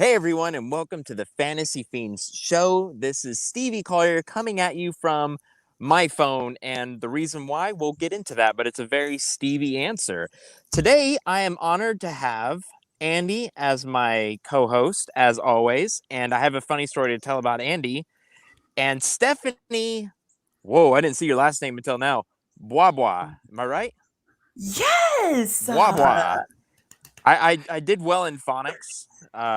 Hey everyone, and welcome to the Fantasy Fiends show. This is Stevie Collier coming at you from my phone, and the reason why, we'll get into that, but it's a very Stevie answer. Today, I am honored to have Andy as my co-host, as always, and I have a funny story to tell about Andy. And Stephanie, whoa, I didn't see your last name until now, BwaBwa, am I right? Yes. BwaBwa. I did well in phonics.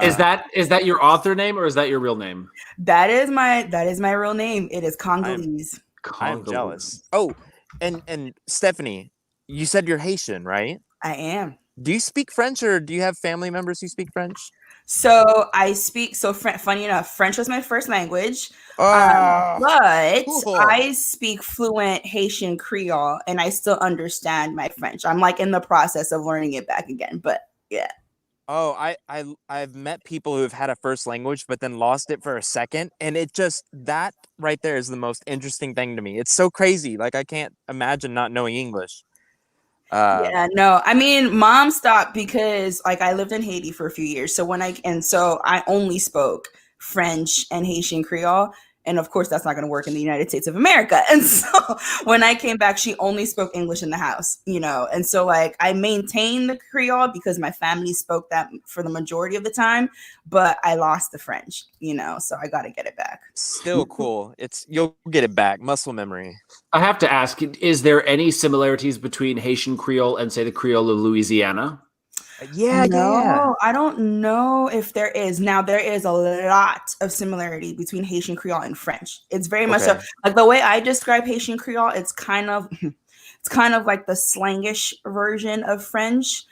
Is that your author name or is that your real name? That is my real name. It is Congolese. I'm jealous. Oh, and Stephanie, you said you're Haitian, right? I am. Do you speak French, or do you have family members who speak French? So I speak. Funny enough, French was my first language, Oh, but cool. I speak fluent Haitian Creole, and I still understand my French. I'm like in the process of learning it back again, but yeah. Oh, I've met people who have had a first language but then lost it for a second, and it just, that right there is the most interesting thing to me. It's so crazy. Like, I can't imagine not knowing English. Yeah, no, I mean, mom stopped because like I lived in Haiti for a few years. So so I only spoke French and Haitian Creole. And of course, that's not going to work in the United States of America. And so when I came back, she only spoke English in the house, And so like I maintained the Creole because my family spoke that for the majority of the time, but I lost the French, so I got to get it back. Still cool. You'll get it back. Muscle memory. I have to ask, is there any similarities between Haitian Creole and, say, the Creole of Louisiana? No, I don't know if there is. Now there is a lot of similarity between Haitian Creole and French. It's very much so, like the way I describe Haitian Creole, it's kind of like the slangish version of French.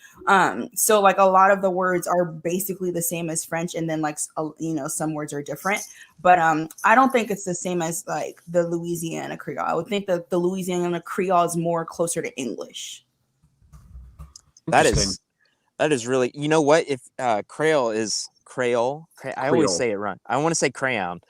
So like a lot of the words are basically the same as French, and then like some words are different. But I don't think it's the same as like the Louisiana Creole. I would think that the Louisiana Creole is more closer to English. That is really, you know what? If Creole is Creole, I always say it wrong. I want to say crayon.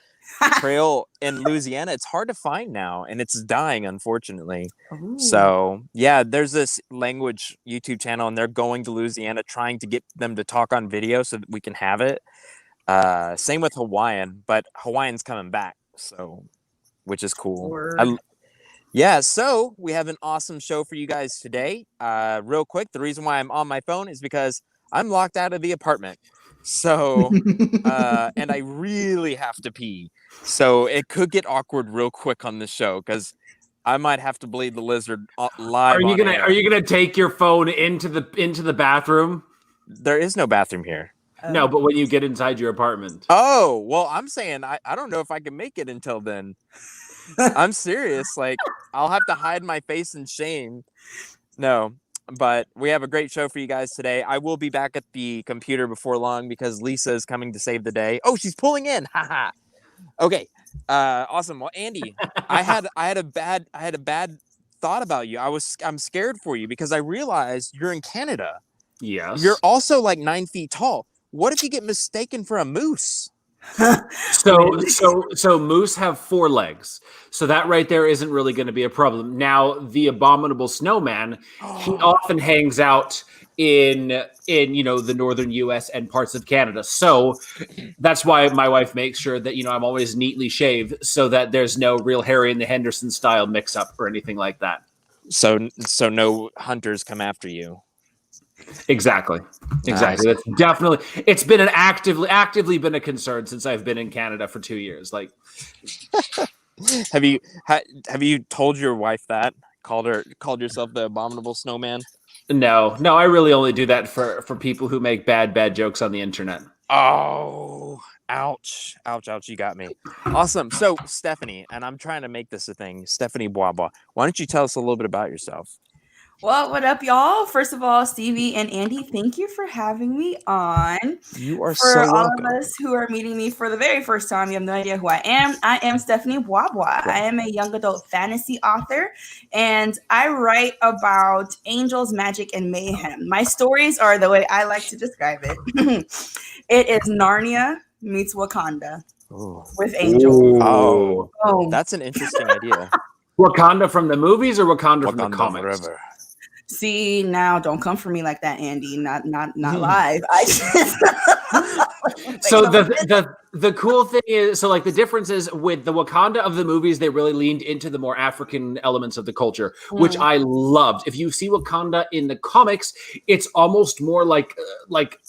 Creole in Louisiana, it's hard to find now, and it's dying, unfortunately. Ooh. So yeah, there's this language YouTube channel, and they're going to Louisiana trying to get them to talk on video so that we can have it. Same with Hawaiian, but Hawaiian's coming back, so which is cool. Yeah, so we have an awesome show for you guys today. Real quick, the reason why I'm on my phone is because I'm locked out of the apartment. So, and I really have to pee. So it could get awkward real quick on this show because I might have to bleed the lizard live. Are you gonna take your phone into the bathroom? There is no bathroom here. No, but when you get inside your apartment. Oh, well, I'm saying I don't know if I can make it until then. I'm serious. Like, I'll have to hide my face in shame. No, but we have a great show for you guys today. I will be back at the computer before long because Lisa is coming to save the day. Oh, she's pulling in. Haha. Okay. Awesome. Well, Andy, I had a bad thought about you. I'm scared for you because I realized you're in Canada. Yes. You're also like 9 feet tall. What if you get mistaken for a moose? So moose have 4 legs, so that right there isn't really going to be a problem. Now the abominable snowman, he often hangs out in the northern US and parts of Canada, so that's why my wife makes sure that I'm always neatly shaved so that there's no real Harry and the Henderson style mix up or anything like that. So no hunters come after you. Exactly. That's definitely, it's been actively been a concern since I've been in Canada for 2 years. Like, have you told your wife that? Called yourself the abominable snowman? No, I really only do that for people who make bad jokes on the internet. Oh, ouch, you got me. Awesome. So Stephanie, and I'm trying to make this a thing, Stephanie BwaBwa, why don't you tell us a little bit about yourself? Well, what up, y'all? First of all, Stevie and Andy, thank you for having me on. You are so welcome. For all of us who are meeting me for the very first time, you have no idea who I am. I am Stephanie BwaBwa. I am a young adult fantasy author, and I write about angels, magic, and mayhem. My stories are the way I like to describe it. It is Narnia meets Wakanda with angels. Oh, that's an interesting idea. Wakanda from the movies or Wakanda from the comics? Forever. See, now don't come for me like that, Andy. Not live. So the cool thing is, so like the difference is with the Wakanda of the movies, they really leaned into the more African elements of the culture, which I loved. If you see Wakanda in the comics, it's almost more like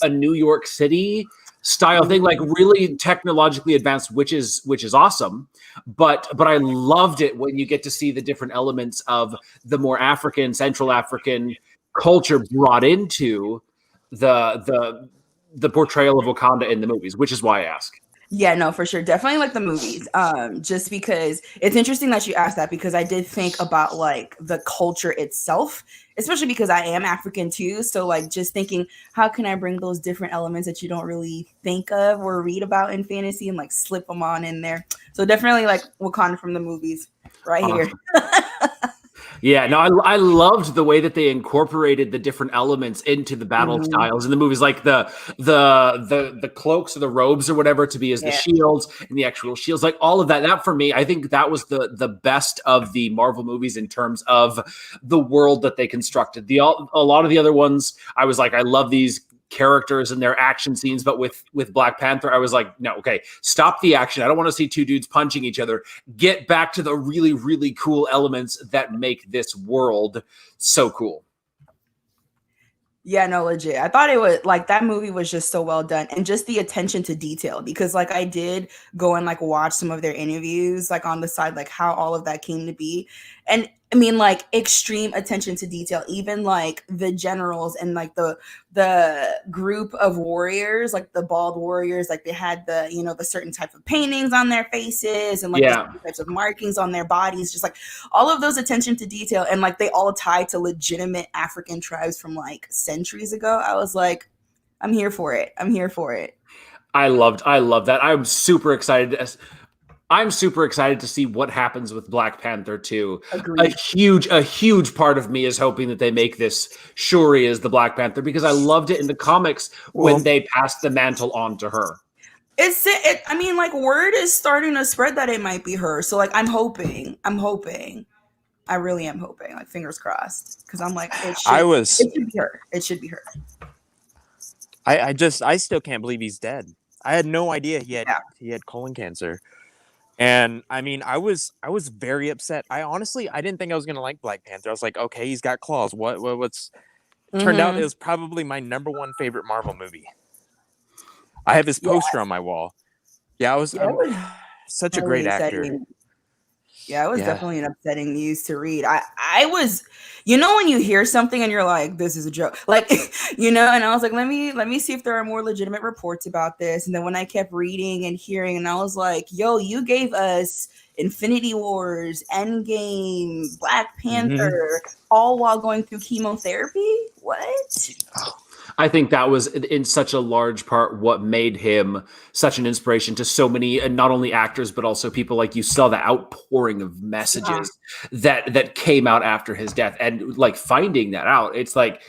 a New York City style thing, like really technologically advanced, which is awesome. But I loved it when you get to see the different elements of the more African, Central African culture brought into the portrayal of Wakanda in the movies, which is why I ask. Yeah, no, for sure. Definitely like the movies. Just because it's interesting that you asked that, because I did think about like the culture itself, especially because I am African too. So like just thinking, how can I bring those different elements that you don't really think of or read about in fantasy and like slip them on in there. So definitely like Wakanda from the movies right here. Yeah, no, I loved the way that they incorporated the different elements into the battle styles in the movies, like the cloaks or the robes or whatever to be as the shields and the actual shields, like all of that. That for me, I think that was the best of the Marvel movies in terms of the world that they constructed. A lot of the other ones, I was like, I love these characters and their action scenes, but with Black Panther, I was like, no, okay, stop the action. I don't want to see two dudes punching each other. Get back to the really, really cool elements that make this world so cool. Yeah, no, legit. I thought it was like that movie was just so well done, and just the attention to detail, because like I did go and like watch some of their interviews like on the side, like how all of that came to be. And I mean, like extreme attention to detail, even like the generals and like the group of warriors, like the bald warriors, like they had the, you know, the certain type of paintings on their faces and like the types of markings on their bodies, just like all of those attention to detail, and like they all tied to legitimate African tribes from like centuries ago. I was like, I'm here for it. I'm here for it. I love that. I'm super excited to see what happens with Black Panther 2. Agreed. A huge part of me is hoping that they make this Shuri as the Black Panther, because I loved it in the comics when they passed the mantle on to her. I mean, like word is starting to spread that it might be her. So like, I'm hoping. I really am hoping. Like fingers crossed, because I'm like, it should be her. It should be her. I still can't believe he's dead. I had no idea he had colon cancer. And I mean, I was very upset. I didn't think I was gonna like Black Panther. I was like, okay, he's got claws. What's turned out it was probably my number one favorite Marvel movie. I have his poster on my wall. Yeah, such a great actor. Yeah, it was definitely an upsetting news to read. I was, you know, when you hear something and you're like, this is a joke, like, you know, and I was like, let me see if there are more legitimate reports about this. And then when I kept reading and hearing, and I was like, yo, you gave us Infinity Wars, Endgame, Black Panther, all while going through chemotherapy? What? I think that was in such a large part what made him such an inspiration to so many, and not only actors, but also people. Like you saw the outpouring of messages that came out after his death, and like finding that out, it's like,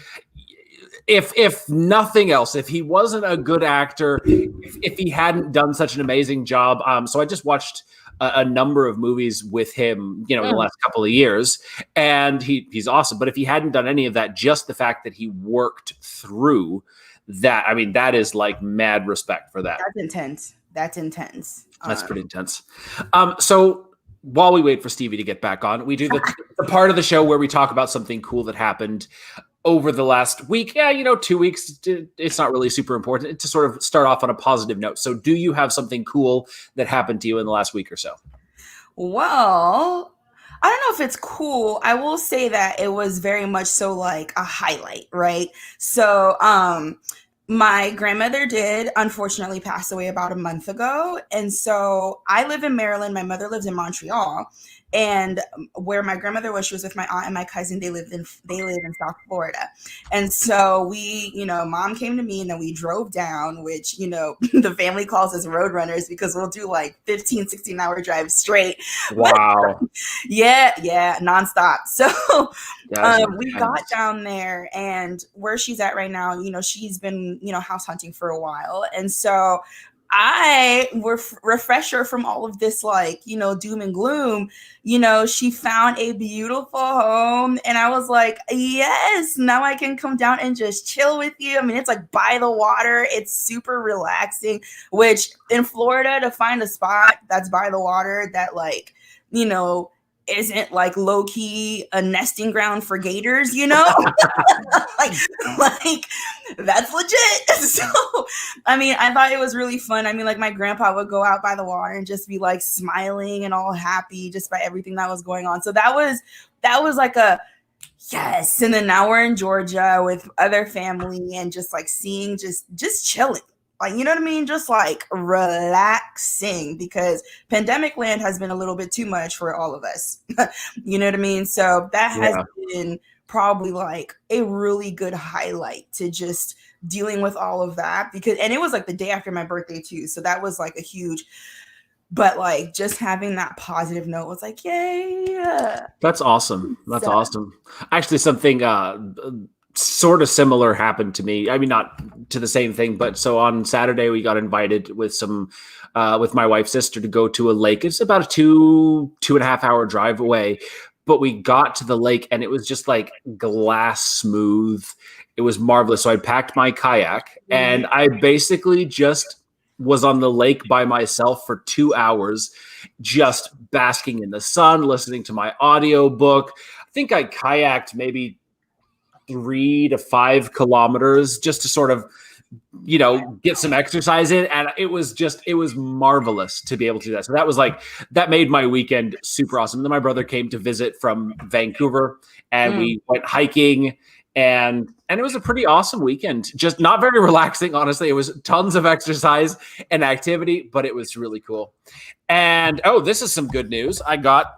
if nothing else, if he wasn't a good actor, if he hadn't done such an amazing job. So I just watched a number of movies with him, you know, in the last couple of years, and he's awesome. But if he hadn't done any of that, just the fact that he worked through that, I mean, that is like mad respect for that. That's intense. That's pretty intense. So while we wait for Stevie to get back on, we do the part of the show where we talk about something cool that happened over the last week. Yeah, you know, 2 weeks, it's not really super important to sort of start off on a positive note. So do you have something cool that happened to you in the last week or so? Well, I don't know if it's cool. I will say that it was very much so like a highlight, right? So, my grandmother did unfortunately pass away about a month ago. And so I live in Maryland. My mother lives in Montreal. And where my grandmother was, she was with my aunt and my cousin. They live in South Florida. And so we, you know, mom came to me and then we drove down, which, you know, the family calls us road runners because we'll do like 15, 16-hour drives straight. Wow. Yeah, nonstop. So we got down there, and where she's at right now, you know, she's been, you know, house hunting for a while. And so I were refresher from all of this, like, you know, doom and gloom. You know, she found a beautiful home, and I was like, yes, now I can come down and just chill with you. I mean, it's like by the water. It's super relaxing, which in Florida, to find a spot that's by the water that, like, you know, isn't like low key a nesting ground for gators, you know, like that's legit. So, I mean, I thought it was really fun. I mean, like my grandpa would go out by the water and just be like smiling and all happy just by everything that was going on. So that was like a yes. And then now we're in Georgia with other family and just like seeing just chilling. Like, you know what I mean? Just like relaxing, because pandemic land has been a little bit too much for all of us. You know what I mean? So that has been probably like a really good highlight to just dealing with all of that, because, and it was like the day after my birthday too. So that was like a huge, but like just having that positive note was like, yay. That's awesome. That's awesome. Actually, something sort of similar happened to me. I mean, not to the same thing, but so on Saturday we got invited with with my wife's sister to go to a lake. It's about a 2.5 hour drive away, but we got to the lake and it was just like glass smooth. It was marvelous. So I packed my kayak and I basically just was on the lake by myself for 2 hours, just basking in the sun, listening to my audiobook. I think I kayaked maybe 3 to 5 kilometers just to sort of, you know, get some exercise in. And it was marvelous to be able to do that. So that made my weekend super awesome. Then my brother came to visit from Vancouver and we went hiking, and it was a pretty awesome weekend. Just not very relaxing, honestly. It was tons of exercise and activity, but it was really cool. And this is some good news. I got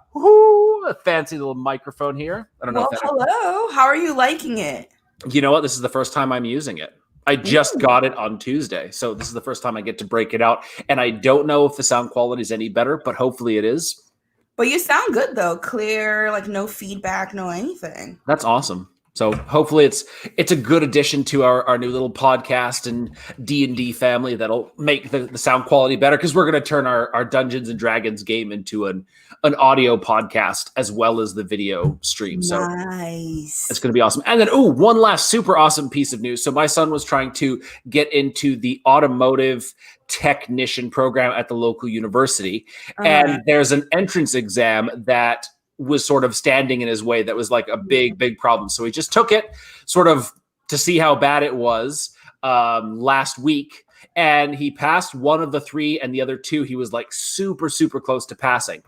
a fancy little microphone here. I don't know. Hello. How are you liking it? You know what? This is the first time I'm using it. I just got it on Tuesday. So this is the first time I get to break it out. And I don't know if the sound quality is any better, but hopefully it is. But you sound good though. Clear, like no feedback, no anything. That's awesome. So hopefully it's a good addition to our new little podcast and D&D family that'll make the sound quality better, because we're going to turn our Dungeons and Dragons game into an audio podcast as well as the video stream. So nice. It's going to be awesome. And then, one last super awesome piece of news. So my son was trying to get into the automotive technician program at the local university. And there's an entrance exam that was sort of standing in his way. That was like a big problem. So he just took it sort of to see how bad it was last week. And he passed one of the 3, and the other 2, he was like super close to passing.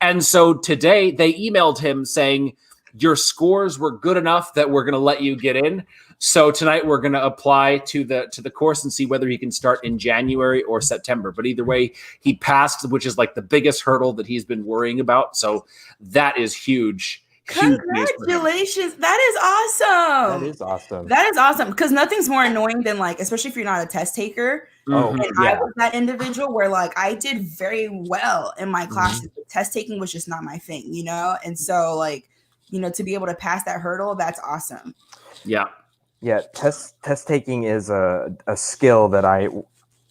And so today they emailed him saying, your scores were good enough that we're going to let you get in. So tonight we're going to apply to the course and see whether he can start in January or September. But either way, he passed, which is like the biggest hurdle that he's been worrying about. So that is huge. Congratulations. That is awesome. That is awesome. Because nothing's more annoying than, like, especially if you're not a test taker. I was that individual where like I did very well in my classes, but test taking was just not my thing, you know? And so like, you know, to be able to pass that hurdle, that's awesome. Yeah. Test taking is a skill that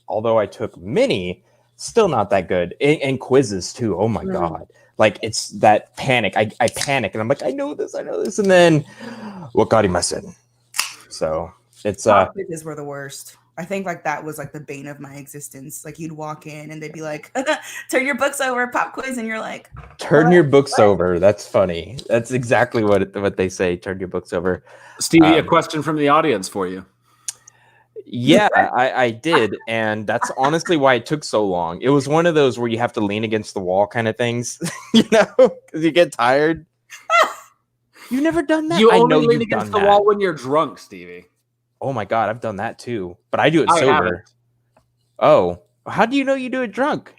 although I took many, still not that good. And quizzes too. Oh my God. Like, it's that panic. I panic and I'm like, I know this. And then what got him in. So it's quizzes were the worst. I think like that was like the bane of my existence. Like you'd walk in and they'd be like, turn your books over, pop quiz. And you're like, turn your books over. That's funny. That's exactly what they say. Turn your books over. Stevie, a question from the audience for you. Yeah, I did. And that's honestly why it took so long. It was one of those where you have to lean against the wall kind of things, you know, because you get tired. You've never done that? You only lean against the wall when you're drunk, Stevie. Oh my God, I've done that too. But I do it sober. Haven't. Oh, how do you know you do it drunk?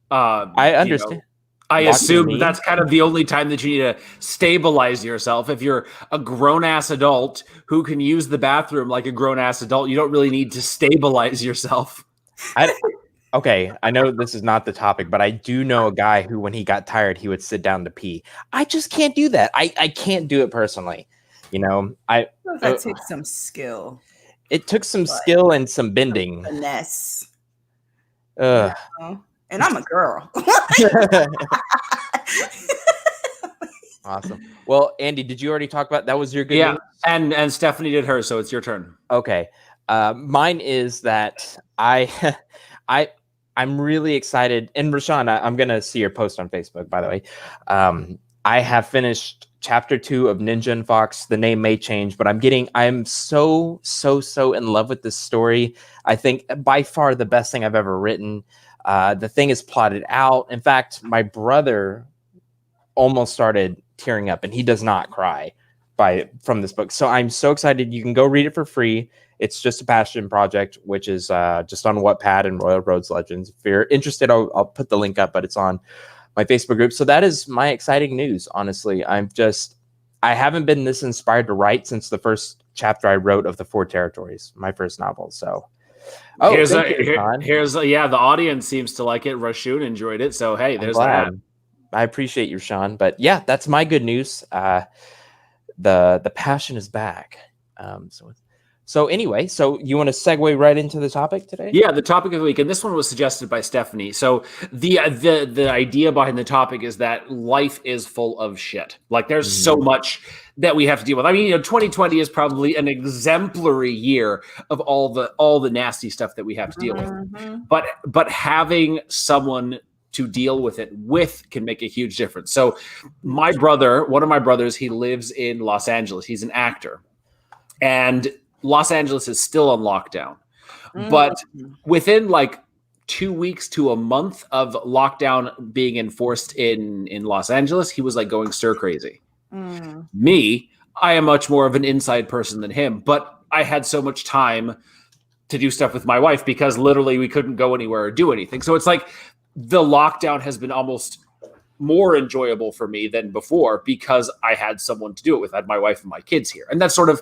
I understand. I assume that's kind of the only time that you need to stabilize yourself. If you're a grown-ass adult who can use the bathroom like a grown-ass adult, you don't really need to stabilize yourself. Okay, I know this is not the topic, but I do know a guy who, when he got tired, he would sit down to pee. I just can't do that. I can't do it personally. You know, that takes some skill. It took some skill and some bending. Finesse. Ugh. And I'm a girl. Awesome. Well, Andy, did you already talk about that? Was your good news? And Stephanie did hers, so it's your turn. Okay. Mine is that I'm really excited. And Rashawn, I'm gonna see your post on Facebook, by the way. I have finished chapter 2 of Ninja and Fox. The name may change, but I'm so in love with this story. I think by far the best thing I've ever written. The thing is plotted out. In fact, my brother almost started tearing up, and he does not cry from this book. So I'm so excited. You can go read it for free. It's just a passion project, which is just on Wattpad and Royal Roads Legends. If you're interested, I'll put the link up, but it's on my Facebook group. So that is my exciting news. Honestly, I haven't been this inspired to write since the first chapter I wrote of the Four Territories, my first novel. So the audience seems to like it. Rashun enjoyed it. So, hey, there's that. I appreciate you, Sean. But yeah, that's my good news. The passion is back. So anyway, so you want to segue right into the topic today? Yeah, the topic of the week, and this one was suggested by Stephanie. So the idea behind the topic is that life is full of shit. Like there's so much that we have to deal with. I mean, 2020 is probably an exemplary year of all the nasty stuff that we have to deal with. But having someone to deal with it can make a huge difference. So one of my brothers, he lives in Los Angeles. He's an actor. And Los Angeles is still on lockdown. But within like 2 weeks to a month of lockdown being enforced in Los Angeles, he was like going stir crazy. Me, I am much more of an inside person than him, but I had so much time to do stuff with my wife because literally we couldn't go anywhere or do anything. So it's like the lockdown has been almost more enjoyable for me than before because I had someone to do it with. I had my wife and my kids here. And that's sort of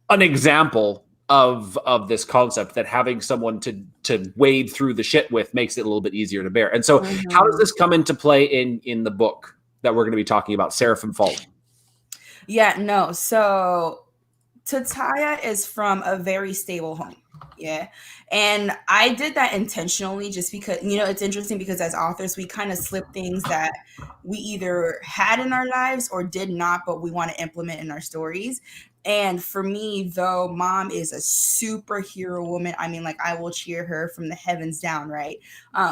an example of this concept that having someone to wade through the shit with makes it a little bit easier to bear. And so how does this come into play in the book that we're going to be talking about, Seraphim Falling? Yeah, no. So Tataya is from a very stable home. Yeah. And I did that intentionally just because, it's interesting because as authors, we kind of slip things that we either had in our lives or did not, but we want to implement in our stories. And for me, though, Mom is a superhero woman. I mean, like, I will cheer her from the heavens down, right?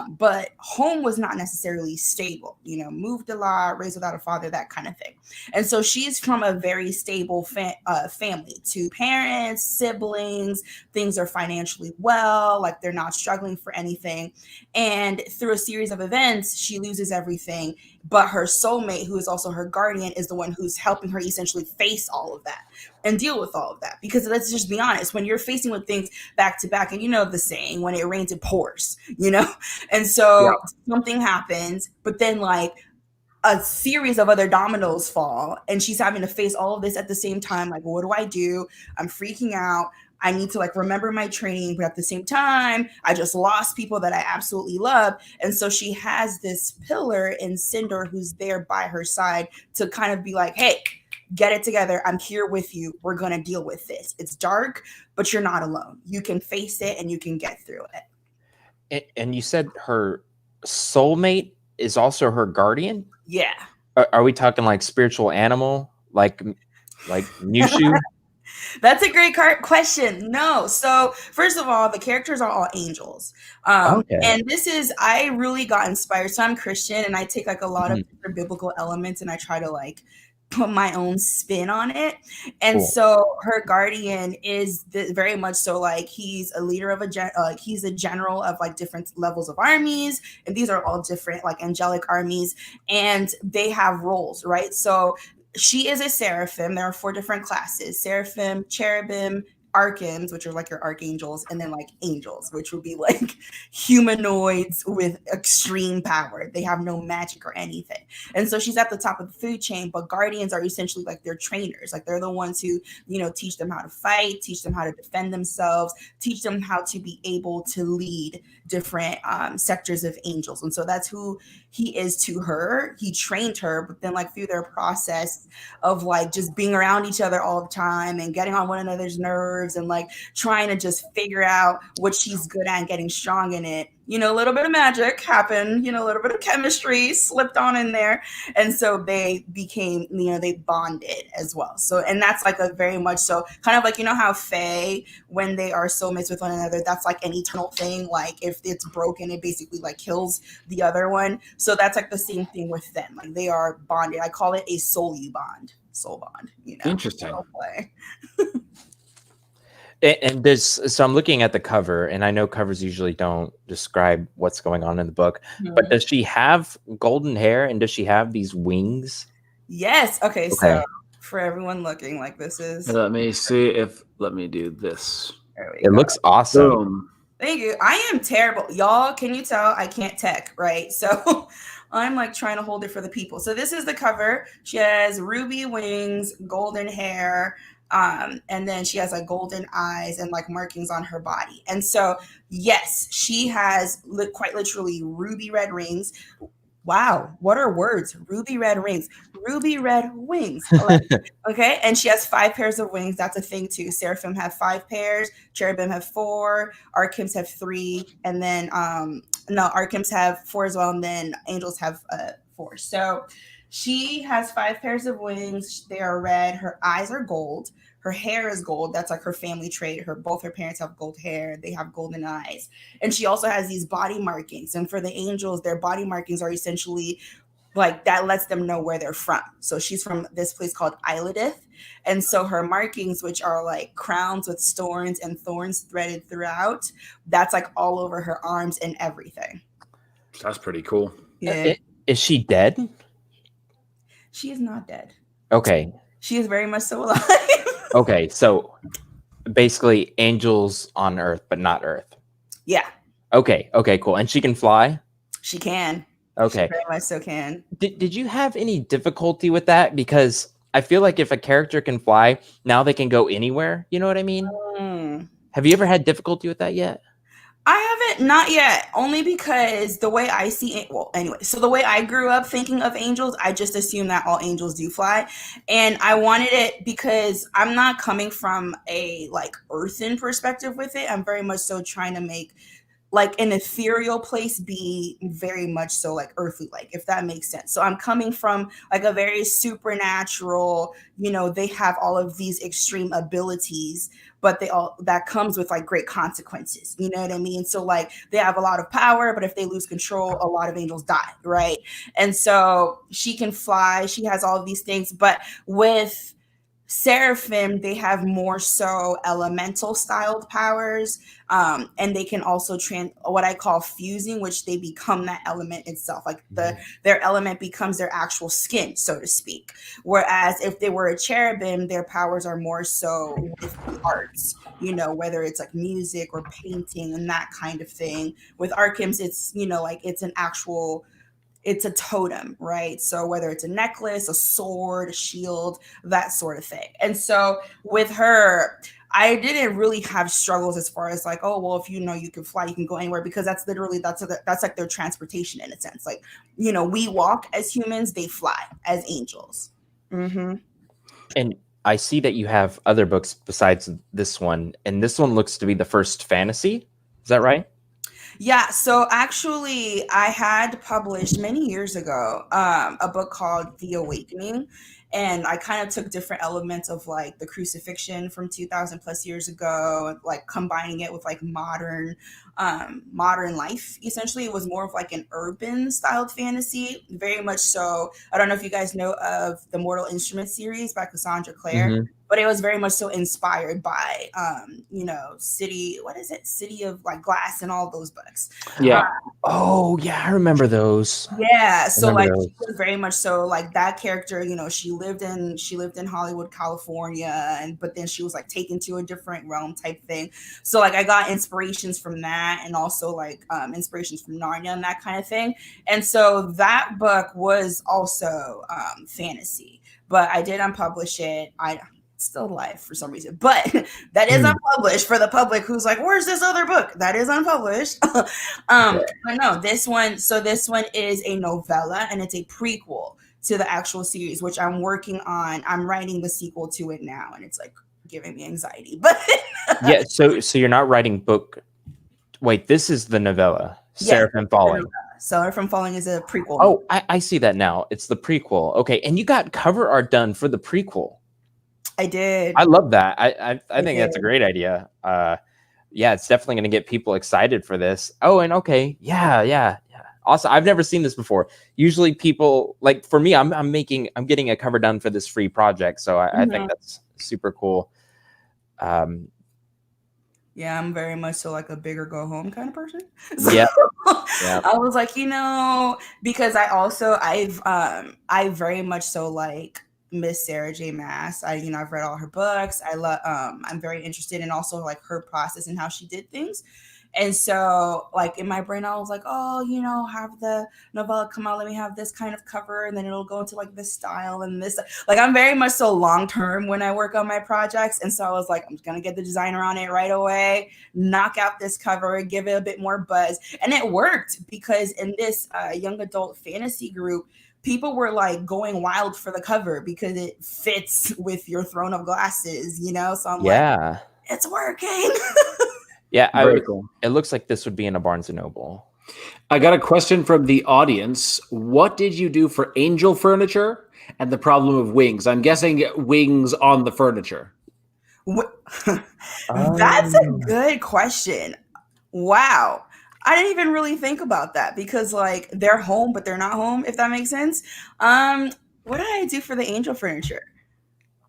But home was not necessarily stable, moved a lot, raised without a father, that kind of thing. And so she's from a very stable family, 2 parents, siblings, things are financially well, like they're not struggling for anything. And through a series of events, she loses everything. But her soulmate, who is also her guardian, is the one who's helping her essentially face all of that and deal with all of that. Because let's just be honest, when you're facing with things back to back, and the saying, when it rains, it pours, And so something happens, but then like a series of other dominoes fall and she's having to face all of this at the same time. Like, what do? I'm freaking out. I need to like remember my training, but at the same time, I just lost people that I absolutely love. And so she has this pillar in Cinder who's there by her side to kind of be like, hey, get it together. I'm here with you. We're going to deal with this. It's dark, but you're not alone. You can face it and you can get through it. And you said her soulmate is also her guardian? Yeah. Are we talking like spiritual animal? Like Mushu? That's a great question. No. So first of all, the characters are all angels. And I really got inspired. So I'm Christian and I take like a lot of different biblical elements and I try to like put my own spin on it. And so her guardian is very much so like he's a leader of he's a general of like different levels of armies. And these are all different like angelic armies and they have roles, right? So she is a seraphim. There are 4 different classes: seraphim, cherubim, archons, which are like your archangels, and then like angels, which would be like humanoids with extreme power. They have no magic or anything. And so she's at the top of the food chain, but guardians are essentially like their trainers. Like they're the ones who, teach them how to fight, teach them how to defend themselves, teach them how to be able to lead different sectors of angels. And so that's who he is to her. He trained her, but then like through their process of like just being around each other all the time and getting on one another's nerves nerves and like trying to just figure out what she's good at and getting strong in it. You know, a little bit of magic happened, you know, a little bit of chemistry slipped on in there. And so they became, you know, they bonded as well. So, and that's like a very much so kind of like, you know, how Fae, when they are soulmates with one another, that's like an eternal thing. Like if it's broken, it basically like kills the other one. So that's like the same thing with them. Like they are bonded. I call it a soul bond, you know. Interesting. And so I'm looking at the cover, and I know covers usually don't describe what's going on in the book, but does she have golden hair and does she have these wings? Yes. Okay. So for everyone looking, like this is. Let me see if, let me do this. It looks awesome. Boom. Thank you. I am terrible. Y'all, can you tell I can't tech, right? So I'm like trying to hold it for the people. So this is the cover. She has ruby wings, golden hair, and then she has like golden eyes and like markings on her body. And so, yes, she has quite literally ruby red rings. Wow, what are words? Ruby red rings, ruby red wings. Okay, and she has 5 pairs of wings. That's a thing too. Seraphim have 5 pairs, cherubim have 4, archems have 3, and then archems have 4 as well, and then angels have 4. So she has 5 pairs of wings. They are red. Her eyes are gold. Her hair is gold. That's like her family trait. Both her parents have gold hair. They have golden eyes. And she also has these body markings. And for the angels, their body markings are essentially like that lets them know where they're from. So she's from this place called Islidith. And so her markings, which are like crowns with thorns and thorns threaded throughout, that's like all over her arms and everything. That's pretty cool. Yeah. Is she dead? She is not dead. Okay. She is very much so alive. Okay, so basically angels on Earth, but not Earth. Yeah. Okay, cool. And she can fly? She can. Okay. She very much so can. Did you have any difficulty with that? Because I feel like if a character can fly, now they can go anywhere. You know what I mean? Have you ever had difficulty with that yet? I haven't, not yet, only because the way I see it, well, anyway, so the way I grew up thinking of angels, I just assumed that all angels do fly. And I wanted it because I'm not coming from a like earthen perspective with it. I'm very much so trying to make like an ethereal place be very much so like earthly, like if that makes sense. So I'm coming from like a very supernatural, you know, they have all of these extreme abilities, but that comes with like great consequences. You know what I mean? So like they have a lot of power, but if they lose control, a lot of angels die, right? And so she can fly, she has all of these things, but with Seraphim, they have more so elemental styled powers, and they can also what I call fusing, which they become that element itself. Like their element becomes their actual skin, so to speak. Whereas if they were a cherubim, their powers are more so with the arts, you know, whether it's like music or painting and that kind of thing. With archems, it's, you know, like it's a totem, right? So whether it's a necklace, a sword, a shield, that sort of thing. And so with her, I didn't really have struggles as far as like, oh, well, if you know you can fly, you can go anywhere, because that's like their transportation in a sense. Like, you know, we walk as humans, they fly as angels. Mm-hmm. And I see that you have other books besides this one, and this one looks to be the first fantasy. Is that right? Yeah, so actually I had published many years ago a book called The Awakening, and I kind of took different elements of like the crucifixion from 2000 plus years ago, like combining it with like modern life. Essentially, it was more of like an urban styled fantasy, very much so. I don't know if you guys know of the Mortal Instruments series by Cassandra Clare. Mm-hmm. But it was very much so inspired by, you know, City of like Glass and all those books. Yeah. Oh, yeah, I remember those. Yeah. So like she was very much so like that character, you know, she lived in Hollywood, California, but then she was like taken to a different realm type thing. So like I got inspirations from that, and also like inspirations from Narnia and that kind of thing. And so that book was also fantasy, but I did unpublish it. Still alive for some reason, but that is unpublished for the public who's like, where's this other book? That is unpublished. But no, this one is a novella, and it's a prequel to the actual series, which I'm working on. I'm writing the sequel to it now, and it's like giving me anxiety. But yeah, so you're not writing book. Wait, this is the novella, Seraphim Falling. Seraphim Falling is a prequel. Oh, I see that now. It's the prequel. Okay, and you got cover art done for the prequel. I did. I love that. I think that's a great idea. Yeah, it's definitely going to get people excited for this. Oh, and okay, yeah. Also, I've never seen this before. Usually, people like for me, I'm getting a cover done for this free project, so I think that's super cool. Yeah, I'm very much so like a bigger go home kind of person. So, yeah. I was like, because I very much so like Miss Sarah J. Maas. I've read all her books. I'm very interested in also like her process and how she did things. And so like in my brain, I was like, oh, have the novella come out. Let me have this kind of cover. And then it'll go into like this style and this, like, I'm very much so long-term when I work on my projects. And so I was like, I'm going to get the designer on it right away, knock out this cover, give it a bit more buzz. And it worked because in this young adult fantasy group, people were like going wild for the cover because it fits with your throne of glasses, So I'm like, it's working. Yeah, cool. It looks like this would be in a Barnes & Noble. I got a question from the audience. What did you do for angel furniture and the problem of wings? I'm guessing wings on the furniture. That's a good question. Wow. I didn't even really think about that because like they're home, but they're not home, if that makes sense. What did I do for the angel furniture?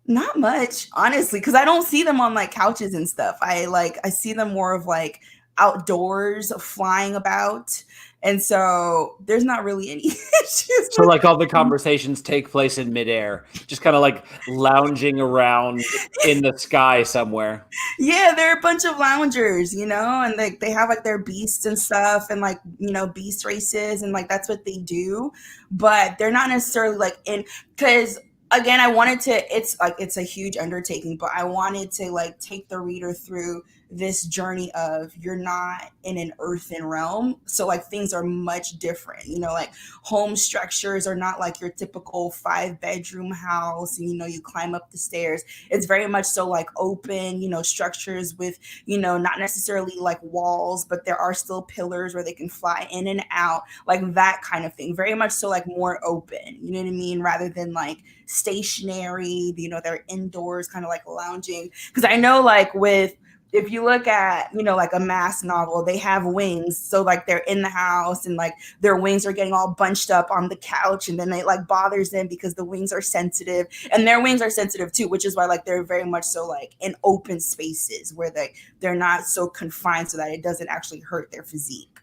Not much, honestly, because I don't see them on like couches and stuff. I see them more of like outdoors flying about. And so there's not really any issues. So like all the conversations take place in midair, just kind of like lounging around in the sky somewhere. Yeah, they're a bunch of loungers, and they have like their beasts and stuff and like, beast races and like that's what they do. But they're not necessarily like because again, I wanted to, it's a huge undertaking, but I wanted to like take the reader through this journey of you're not in an earthen realm. So like things are much different, like home structures are not like your typical 5-bedroom house and, you climb up the stairs. It's very much so like open, structures with, not necessarily like walls, but there are still pillars where they can fly in and out, like that kind of thing. Very much so like more open, you know what I mean? Rather than like stationary, they're indoors kind of like lounging. Because I know like if you look at, like a Maas novel, they have wings. So like they're in the house and like their wings are getting all bunched up on the couch and then it like bothers them because the wings are sensitive and their wings are sensitive too, which is why like they're very much so like in open spaces where they're not so confined so that it doesn't actually hurt their physique.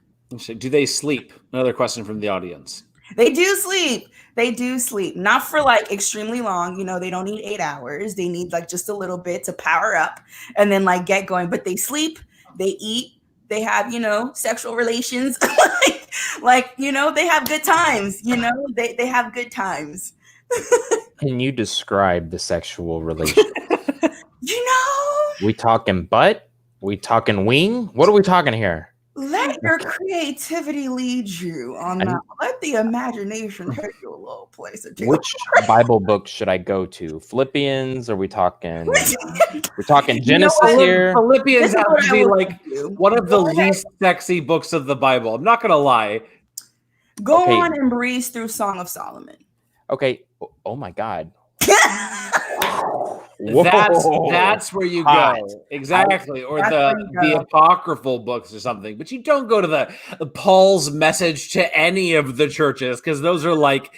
Do they sleep? Another question from the audience. They do sleep. Not for like extremely long. They don't need 8 hours. They need like just a little bit to power up and then like get going. But they sleep, they eat, they have, sexual relations. like, they have good times, they have good times. Can you describe the sexual relation? We talking butt? We talking wing? What are we talking here? Let your creativity lead you on that. Let the imagination take you a little place. Which Bible book should I go to? Philippians? Are we talking? We're talking Genesis here. Philippians has to be like one of the least sexy books of the Bible. I'm not gonna lie. Go on and breeze through Song of Solomon. Okay. Oh my God. That's where you go. Exactly. Or the apocryphal books or something. But you don't go to the Paul's message to any of the churches because those are like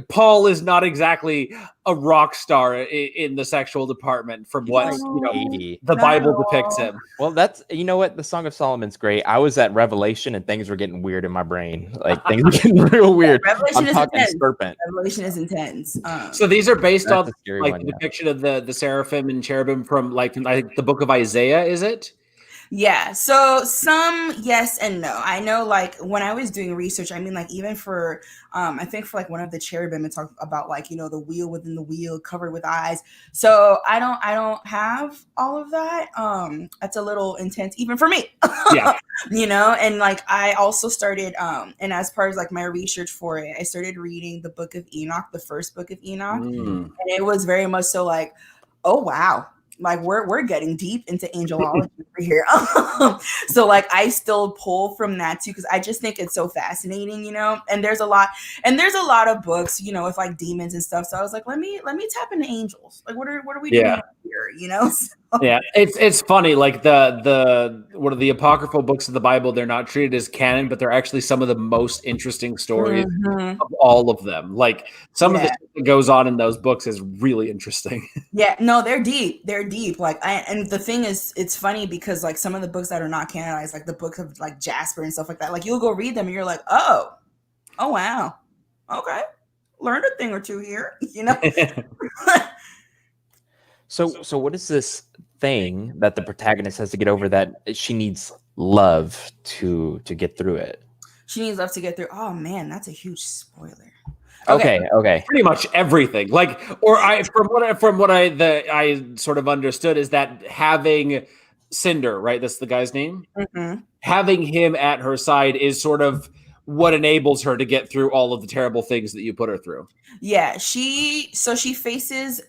Paul is not exactly a rock star in the sexual department from what the Bible depicts him. Well, that's what, the Song of Solomon's great. I was at Revelation and things were getting weird in my brain. Like things were getting real weird. Revelation is intense. Revelation is intense. So these are based off like the depiction of the seraphim and cherubim from like the book of Isaiah, is it? Yeah, so some yes and no. I know like when I was doing research, I mean like even for I think for like one of the cherubim it talked about like the wheel within the wheel covered with eyes. So I don't have all of that. That's a little intense even for me. Yeah. And like I also started and as part of like my research for it, I started reading the book of Enoch, the first book of Enoch. And it was very much so like, oh wow. like we're getting deep into angelology over here. So like I still pull from that too, because I just think it's so fascinating, you know. And there's a lot of books, you know, with like demons and stuff. So I was like, let me tap into angels. Like what are we doing here, you know? So. Yeah, it's funny. Like the what are the apocryphal books of the Bible? They're not treated as canon, but they're actually some of the most interesting stories of all of them. Like some of the shit that goes on in those books is really interesting. Yeah, no, they're deep. They're deep. Like, and the thing is, it's funny because like some of the books that are not canonized, like the book of like Jasper and stuff like that, like you'll go read them and you're like, oh wow, okay, learned a thing or two here, you know. So what is this thing that the protagonist has to get over that she needs love to get through it? She needs love to get through. Oh man, that's a huge spoiler. Okay. Pretty much everything. Like, or from what I sort of understood is that having Cinder, right? That's the guy's name. Having him at her side is sort of what enables her to get through all of the terrible things that you put her through. Yeah, she faces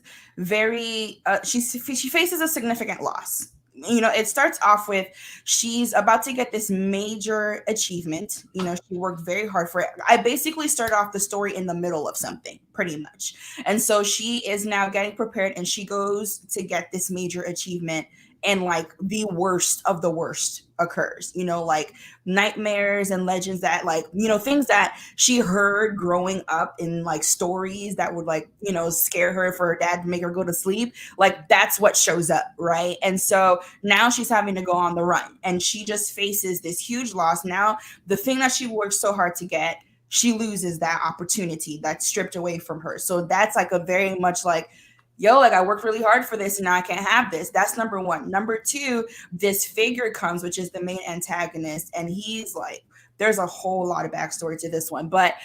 she faces a significant loss. You know, it starts off with she's about to get this major achievement. You know, she worked very hard for it. I basically start off the story in the middle of something, pretty much. And so she is now getting prepared and she goes to get this major achievement. And like the worst of the worst occurs, you know, like nightmares and legends that like, you know, things that she heard growing up in like stories that would like, you know, scare her for her dad to make her go to sleep. Like that's what shows up. Right. And so now she's having to go on the run and she just faces this huge loss. Now, the thing that she worked so hard to get, she loses that opportunity that's stripped away from her. So that's like a very much like, yo, like I worked really hard for this and now I can't have this. That's number one. Number two, this figure comes, which is the main antagonist. And he's like, there's a whole lot of backstory to this one, but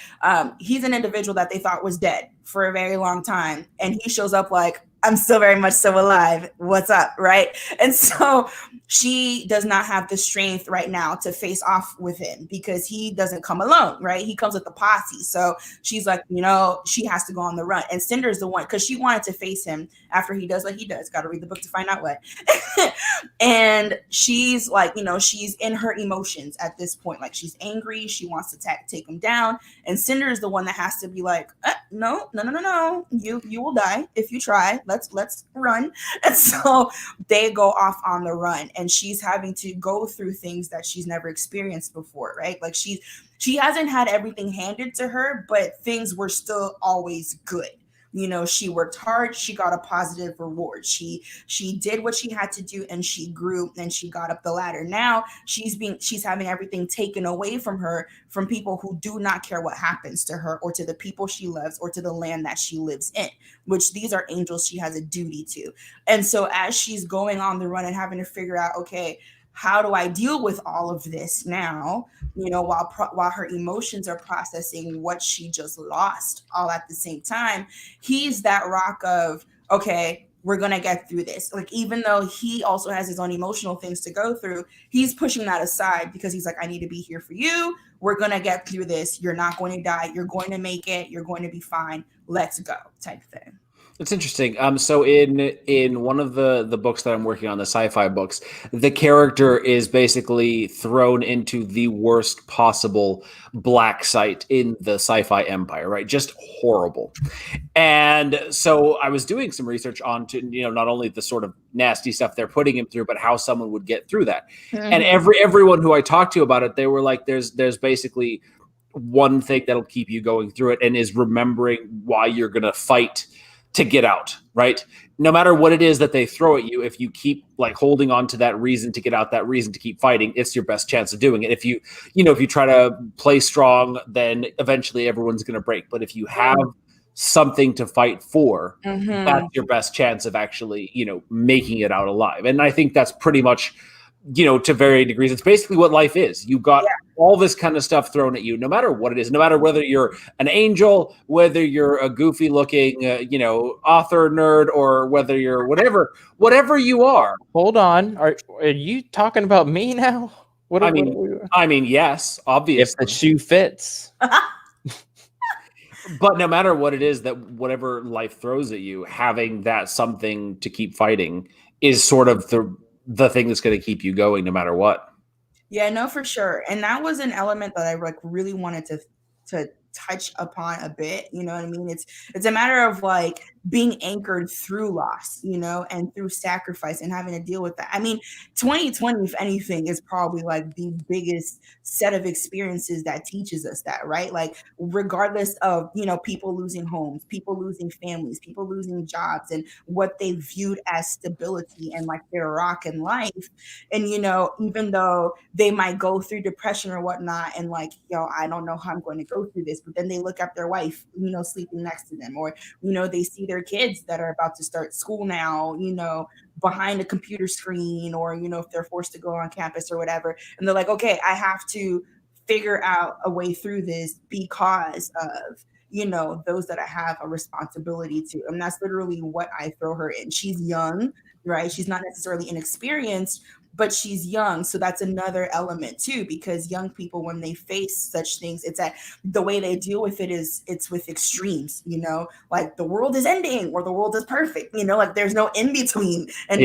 he's an individual that they thought was dead for a very long time. And he shows up like, I'm still very much so alive. What's up? Right. And so she does not have the strength right now to face off with him because he doesn't come alone. Right. He comes with the posse. So she's like, you know, she has to go on the run. And Cinder's the one because she wanted to face him after he does what he does. Got to read the book to find out what. And she's like, you know, she's in her emotions at this point. Like she's angry. She wants to take him down. And Cinder is the one that has to be like, no. You will die if you try. Let's run. And so they go off on the run and she's having to go through things that she's never experienced before, right? Like she hasn't had everything handed to her, but things were still always good. You know, she worked hard, she got a positive reward. She did what she had to do and she grew and she got up the ladder. Now she's having everything taken away from her from people who do not care what happens to her or to the people she loves or to the land that she lives in, which these are angels she has a duty to. And so as she's going on the run and having to figure out, okay, how do I deal with all of this now, you know, while her emotions are processing what she just lost all at the same time, he's that rock of, okay, we're going to get through this. Like, even though he also has his own emotional things to go through, he's pushing that aside because he's like, I need to be here for you. We're going to get through this. You're not going to die. You're going to make it. You're going to be fine. Let's go type thing. It's interesting. So in one of the books that I'm working on, the sci-fi books, the character is basically thrown into the worst possible black site in the sci-fi empire, right? Just horrible. And so I was doing some research on to, you know, not only the sort of nasty stuff they're putting him through, but how someone would get through that. Mm-hmm. And everyone who I talked to about it, they were like, there's basically one thing that'll keep you going through it and is remembering why you're going to fight to get out, right? No matter what it is that they throw at you, if you keep like holding on to that reason to get out, that reason to keep fighting, it's your best chance of doing it. If you try to play strong, then eventually everyone's going to break. But if you have something to fight for, that's your best chance of actually, you know, making it out alive. And I think that's pretty much, you know, to varying degrees, it's basically what life is. You've got all this kind of stuff thrown at you, no matter what it is, no matter whether you're an angel, whether you're a goofy looking, you know, author nerd, or whether you're whatever you are. Hold on. Are you talking about me now? I mean, yes, obviously. If the shoe fits. But no matter what it is, that whatever life throws at you, having that something to keep fighting is sort of the thing that's going to keep you going no matter what. Yeah, no, for sure. And that was an element that I like really wanted to touch upon a bit. You know what I mean? It's a matter of like being anchored through loss, you know, and through sacrifice and having to deal with that. I mean, 2020, if anything, is probably like the biggest set of experiences that teaches us that, right? Like, regardless of, you know, people losing homes, people losing families, people losing jobs, and what they viewed as stability and like their rock in life. And, you know, even though they might go through depression or whatnot, and like, yo, I don't know how I'm going to go through this, but then they look at their wife, you know, sleeping next to them, or, you know, they see their kids that are about to start school now, you know, behind a computer screen, or, you know, if they're forced to go on campus or whatever. And they're like, okay, I have to figure out a way through this because of, you know, those that I have a responsibility to. And that's literally what I throw her in. She's young, right? She's not necessarily inexperienced, but she's young. So that's another element too, because young people, when they face such things, it's that the way they deal with it is it's with extremes, you know, like the world is ending or the world is perfect, you know, like there's no in between. And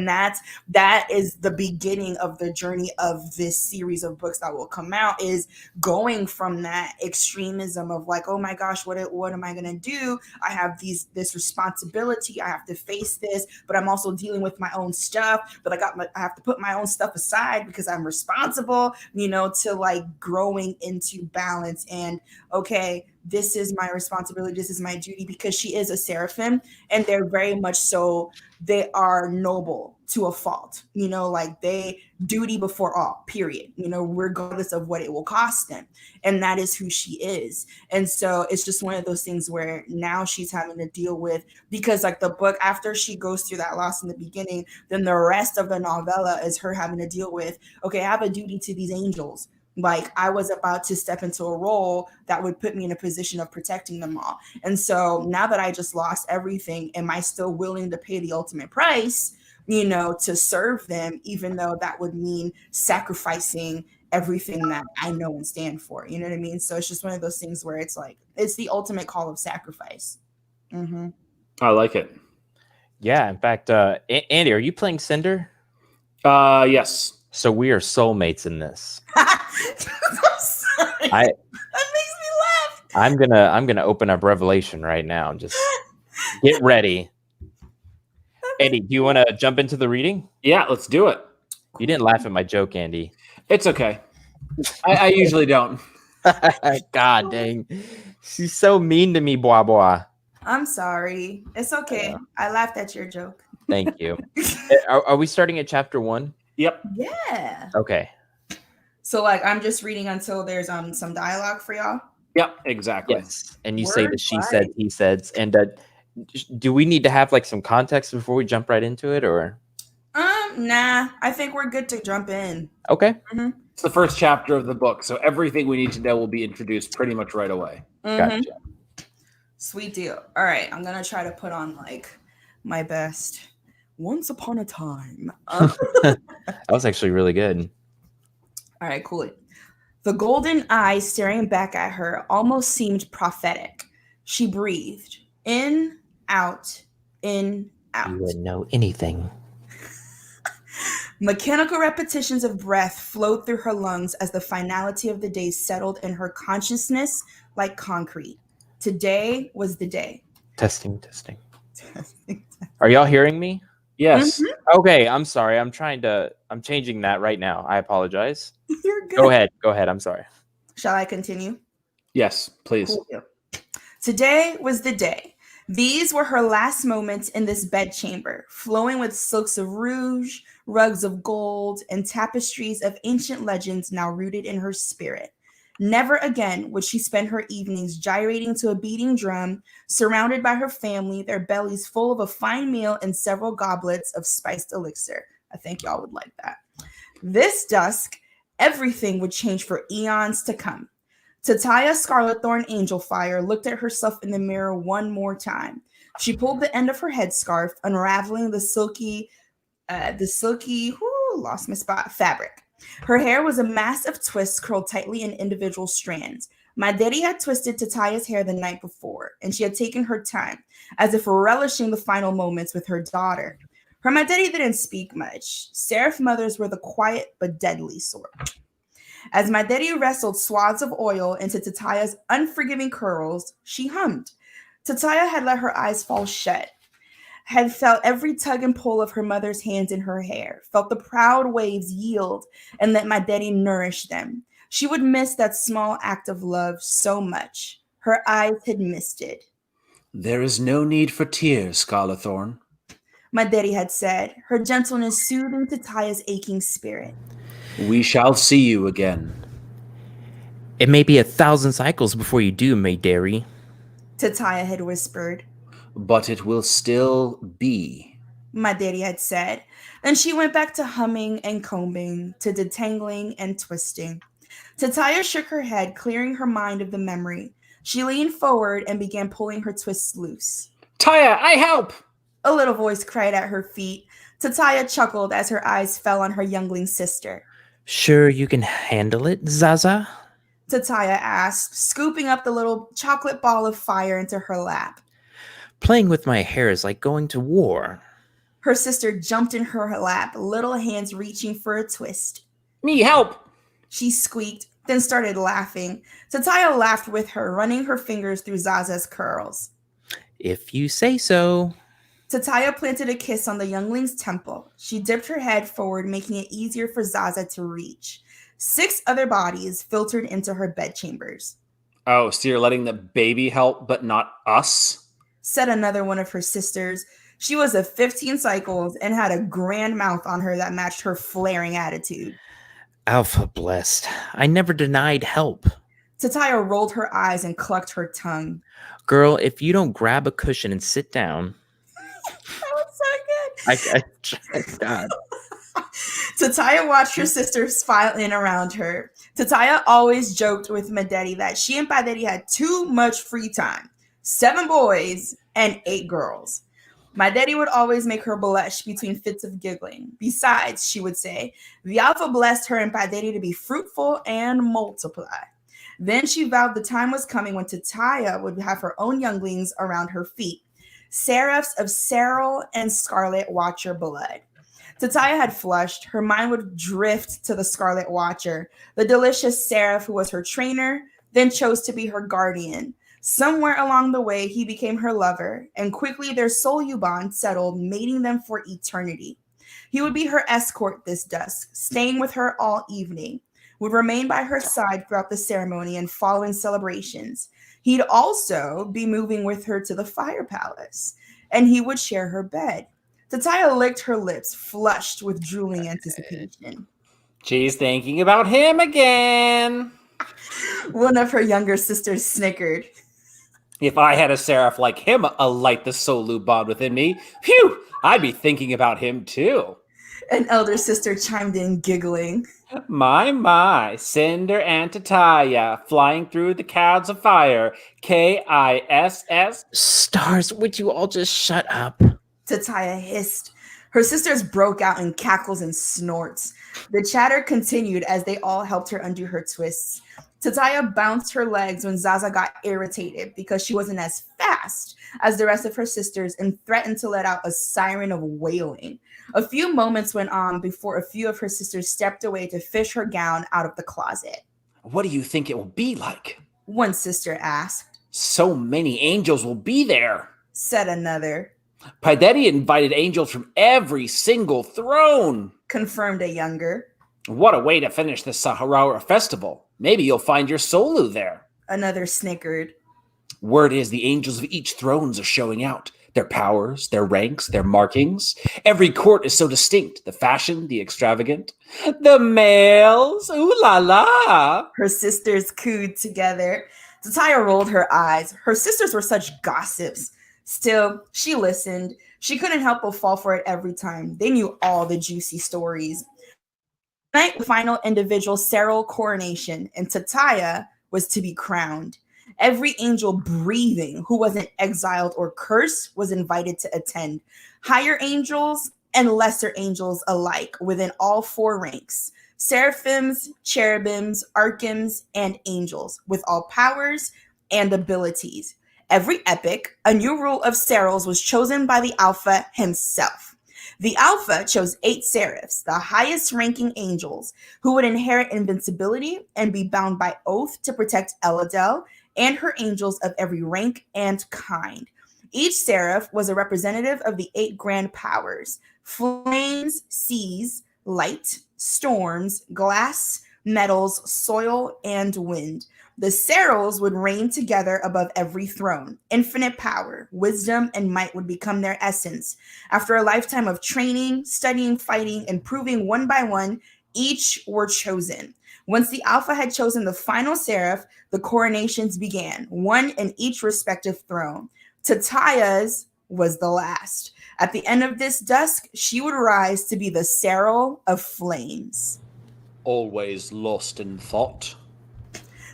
that is the beginning of the journey of this series of books that will come out, is going from that extremism of like, oh my gosh, what am I going to do? I have this responsibility. I have to face this, but I'm also dealing with my own stuff, but I have to put my own stuff aside because I'm responsible, you know, to like growing into balance. And okay, this is my responsibility, this is my duty, because she is a seraphim, and they're very much so, they are noble to a fault, you know, like they duty before all, period, you know, regardless of what it will cost them. And that is who she is. And so it's just one of those things where now she's having to deal with, because like the book, after she goes through that loss in the beginning, then the rest of the novella is her having to deal with, okay, I have a duty to these angels. Like I was about to step into a role that would put me in a position of protecting them all. And so now that I just lost everything, am I still willing to pay the ultimate price, you know, to serve them, even though that would mean sacrificing everything that I know and stand for? You know what I mean? So it's just one of those things where it's like, it's the ultimate call of sacrifice. Mm-hmm. I like it. Yeah. In fact, Andy, are you playing Cinder? Yes. So we are soulmates in this. Sorry. That makes me laugh. I'm gonna open up Revelation right now. Just get ready. Andy, do you want to jump into the reading? Yeah, let's do it. You didn't laugh at my joke, Andy. It's okay. I usually don't. God dang. She's so mean to me, BwaBwa. I'm sorry. It's okay. I laughed at your joke. Thank you. Are we starting at chapter 1? Yep. Yeah. Okay. So like I'm just reading until there's some dialogue for y'all. Yep, exactly. Yes. And you say the she said, he said. And do we need to have like some context before we jump right into it, or? Nah. I think we're good to jump in. Okay. Mm-hmm. It's the first chapter of the book, so everything we need to know will be introduced pretty much right away. Mm-hmm. Gotcha. Sweet deal. All right, I'm gonna try to put on like my best once upon a time. That was actually really good. All right, cool. The golden eyes staring back at her almost seemed prophetic. She breathed in, out, in, out. You wouldn't know anything. Mechanical repetitions of breath flowed through her lungs as the finality of the day settled in her consciousness like concrete. Today was the day. Testing. Are y'all hearing me? Yes. Mm-hmm. Okay, I'm sorry. I'm changing that right now. I apologize. You're good. Go ahead. I'm sorry. Shall I continue? Yes, please. Cool. Today was the day. These were her last moments in this bedchamber, flowing with silks of rouge, rugs of gold, and tapestries of ancient legends now rooted in her spirit. Never again would she spend her evenings gyrating to a beating drum, surrounded by her family, their bellies full of a fine meal and several goblets of spiced elixir. I think y'all would like that. This dusk, everything would change for eons to come. Tataya Scarletthorn Angelfire looked at herself in the mirror one more time. She pulled the end of her headscarf, unraveling the silky, lost my spot, fabric. Her hair was a mass of twists curled tightly in individual strands. Maderi had twisted Tataya's hair the night before, and she had taken her time, as if relishing the final moments with her daughter. Her Maderi didn't speak much. Seraph mothers were the quiet but deadly sort. As Maderi wrestled swaths of oil into Tataya's unforgiving curls, she hummed. Tataya had let her eyes fall shut, had felt every tug and pull of her mother's hands in her hair, felt the proud waves yield and let Maderi nourish them. She would miss that small act of love so much. Her eyes had missed it. There is no need for tears, Scarlathorn, Maderi had said, her gentleness soothing Tataya's aching spirit. We shall see you again. It may be 1,000 cycles before you do, Maderi, Tataya had whispered. But it will still be, Maderi had said. Then she went back to humming and combing, to detangling and twisting. Tataya shook her head, clearing her mind of the memory. She leaned forward and began pulling her twists loose. Taya, I help! A little voice cried at her feet. Tataya chuckled as her eyes fell on her youngling sister. Sure you can handle it, Zaza? Tataya asked, scooping up the little chocolate ball of fire into her lap. Playing with my hair is like going to war. Her sister jumped in her lap, little hands reaching for a twist. Me help! She squeaked, then started laughing. Tataya laughed with her, running her fingers through Zaza's curls. If you say so. Tataya planted a kiss on the youngling's temple. She dipped her head forward, making it easier for Zaza to reach. 6 other bodies filtered into her bedchambers. Oh, so you're letting the baby help, but not us? Said another one of her sisters. She was of 15 cycles and had a grand mouth on her that matched her flaring attitude. Alpha blessed. I never denied help. Tataya rolled her eyes and clucked her tongue. Girl, if you don't grab a cushion and sit down. That was so good. God. Tataya watched her sisters file in around her. Tataya always joked with Maderi that she and Paderi had too much free time. 7 boys and 8 girls. Maderi would always make her blush between fits of giggling. Besides, she would say, the Alpha blessed her and Paderi to be fruitful and multiply. Then she vowed the time was coming when Tataya would have her own younglings around her feet. Seraphs of Serral and Scarlet Watcher blood. Tataya had flushed. Her mind would drift to the Scarlet Watcher, the delicious seraph who was her trainer, then chose to be her guardian. Somewhere along the way, he became her lover, and quickly their soul bond settled, mating them for eternity. He would be her escort this dusk, staying with her all evening, would remain by her side throughout the ceremony and following celebrations. He'd also be moving with her to the fire palace, and he would share her bed. Tataya licked her lips, flushed with drooling anticipation. She's thinking about him again. One of her younger sisters snickered. If I had a seraph like him alight the Solu bond within me, phew, I'd be thinking about him too. An elder sister chimed in, giggling. My, Cinder and Tataya, flying through the clouds of fire, Kiss. Stars, would you all just shut up? Tataya hissed. Her sisters broke out in cackles and snorts. The chatter continued as they all helped her undo her twists. Tataya bounced her legs when Zaza got irritated because she wasn't as fast as the rest of her sisters and threatened to let out a siren of wailing. A few moments went on before a few of her sisters stepped away to fish her gown out of the closet. What do you think it will be like? One sister asked. So many angels will be there, said another. Paderi invited angels from every single throne, confirmed a younger. What a way to finish the Sahara festival. Maybe you'll find your Solu there. Another snickered. Word is the angels of each thrones are showing out. Their powers, their ranks, their markings. Every court is so distinct. The fashion, the extravagant. The males, ooh la la. Her sisters cooed together. Tataya rolled her eyes. Her sisters were such gossips. Still, she listened. She couldn't help but fall for it every time. They knew all the juicy stories. Tonight, the final individual Serral coronation, and Tataya was to be crowned. Every angel breathing who wasn't exiled or cursed was invited to attend. Higher angels and lesser angels alike within all 4 ranks. Seraphims, cherubims, archims, and angels with all powers and abilities. Every epic, a new rule of Serrals was chosen by the Alpha himself. The Alpha chose 8 seraphs, the highest ranking angels, who would inherit invincibility and be bound by oath to protect Eladel and her angels of every rank and kind. Each seraph was a representative of the 8 grand powers: flames, seas, light, storms, glass, metals, soil, and wind. The Serals would reign together above every throne. Infinite power, wisdom, and might would become their essence. After a lifetime of training, studying, fighting, and proving one by one, each were chosen. Once the Alpha had chosen the final seraph, the coronations began, one in each respective throne. Tataya's was the last. At the end of this dusk, she would rise to be the Seral of Flames. Always lost in thought.